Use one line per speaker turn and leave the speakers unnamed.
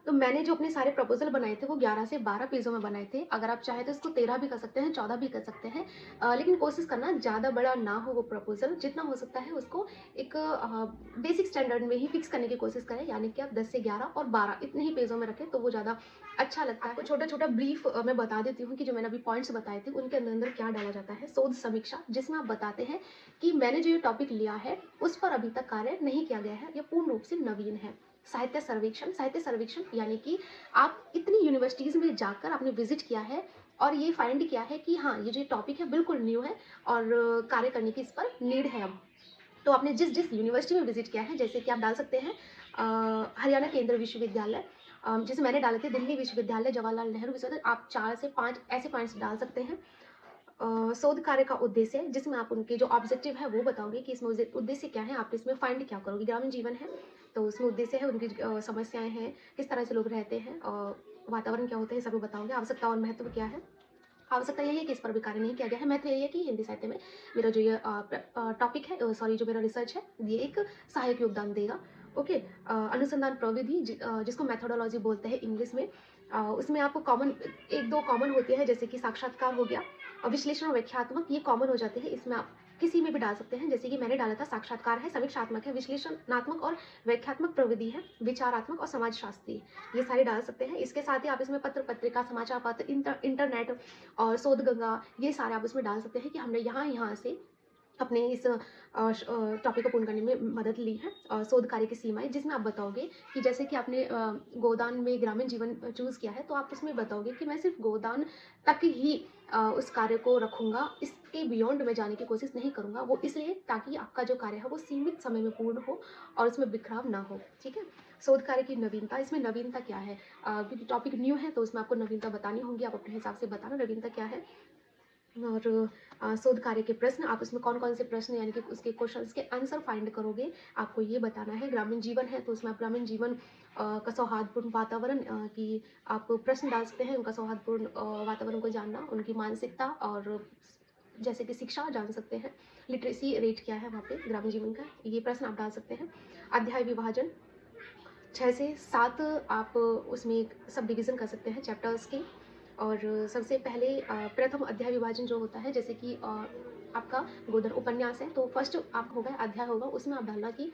तो मैंने जो अपने सारे प्रपोज़ल बनाए थे वो 11 से 12 पेजों में बनाए थे। अगर आप चाहें तो इसको 13 भी कर सकते हैं, 14 भी कर सकते हैं। लेकिन कोशिश करना ज़्यादा बड़ा ना हो वो प्रपोज़ल, जितना हो सकता है उसको एक बेसिक स्टैंडर्ड में ही फिक्स करने की कोशिश करें, यानी कि आप 10 से 11 और 12 इतने ही पेजों में रखें तो वो ज़्यादा अच्छा लगता है। आपको छोटा-छोटा ब्रीफ मैं बता देती हूँ कि जो मैंने अभी पॉइंट्स बताए थे उनके अंदर-अंदर क्या डाला जाता है। शोध समीक्षा, जिसमें आप बताते हैं कि मैंने जो ये टॉपिक लिया है उस पर अभी तक कार्य नहीं किया गया है, या पूर्ण रूप से नवीन है। साहित्य सर्वेक्षण यानी कि आप इतनी यूनिवर्सिटीज़ में जाकर आपने विज़िट किया है और ये फाइंड किया है कि हाँ, ये जो टॉपिक है बिल्कुल न्यू है और कार्य करने की इस पर नीड है अब। तो आपने जिस यूनिवर्सिटी में विज़िट किया है, जैसे कि आप डाल सकते हैं हरियाणा केंद्रीय विश्वविद्यालय, जैसे मैंने डाले थे दिल्ली विश्वविद्यालय, जवाहरलाल नेहरू विश्वविद्यालय, आप 4 से 5 ऐसे पॉइंट्स डाल सकते हैं। शोध कार्य का उद्देश्य, जिसमें आप उनके जो ऑब्जेक्टिव है वो बताओगे कि इसमें उद्देश्य क्या है, आप इसमें फाइंड क्या करोगे। ग्रामीण जीवन है तो उसमें उद्देश्य है, उनकी समस्याएं हैं, किस तरह से लोग रहते हैं, वातावरण क्या होते हैं, सब बताओगे। आवश्यकता और महत्व क्या है। आवश्यकता यही है कि इस पर भी कार्य नहीं किया गया है। महत्व यही है कि हिंदी साहित्य में मेरा जो ये टॉपिक है, सॉरी, जो मेरा रिसर्च है, ये एक सहायक योगदान देगा। ओके। अनुसंधान प्रविधि, जिसको मेथोडोलॉजी बोलते हैं इंग्लिश में, उसमें आपको कॉमन एक दो कॉमन होते हैं, जैसे कि साक्षात्कार हो गया और विश्लेषण और व्याख्यात्मक, ये कॉमन हो जाते हैं। इसमें आप किसी में भी डाल सकते हैं, जैसे कि मैंने डाला था साक्षात्कार है, समीक्षात्मक है, विश्लेषणात्मक और व्याख्यात्मक प्रविधि है, विचारात्मक और समाजशास्त्री, ये सारे डाल सकते हैं। इसके साथ ही आप इसमें पत्र पत्रिका, समाचार पत्र, इंटरनेट और शोध गंगा, ये सारे आप उसमें डाल सकते हैं कि हमने यहाँ से अपने इस टॉपिक को पूर्ण करने में मदद ली है। शोध कार्य की सीमाएं, जिसमें आप बताओगे कि जैसे कि आपने गोदान में ग्रामीण जीवन चूज़ किया है, तो आप उसमें बताओगे कि मैं सिर्फ गोदान तक ही उस कार्य को रखूँगा, इसके बियॉन्ड मैं जाने की कोशिश नहीं करूँगा। वो इसलिए ताकि आपका जो कार्य है वो सीमित समय में पूर्ण हो और उसमें बिखराव ना हो, ठीक है। शोध कार्य की नवीनता, इसमें नवीनता क्या है, क्योंकि टॉपिक न्यू है तो उसमें आपको नवीनता बतानी होगी, आप अपने हिसाब से बताना नवीनता क्या है। और शोध कार्य के प्रश्न, आप उसमें कौन-कौन से प्रश्न, यानी कि उसके क्वेश्चंस के आंसर फाइंड करोगे, आपको ये बताना है। ग्रामीण जीवन है तो उसमें आप ग्रामीण जीवन का सौहार्दपूर्ण वातावरण की आप प्रश्न डाल सकते हैं, उनका सौहार्दपूर्ण वातावरण को जानना, उनकी मानसिकता और जैसे कि शिक्षा जान सकते हैं, लिटरेसी रेट क्या है वहाँ पे ग्रामीण जीवन का, ये प्रश्न आप डाल सकते हैं। अध्याय विभाजन 6 से 7 आप उसमें सब डिवीज़न कर सकते हैं चैप्टर्स के। और सबसे पहले प्रथम अध्याय विभाजन जो होता है, जैसे कि आपका गोधन उपन्यास है तो फर्स्ट आप होगा अध्याय होगा, उसमें आप डालना कि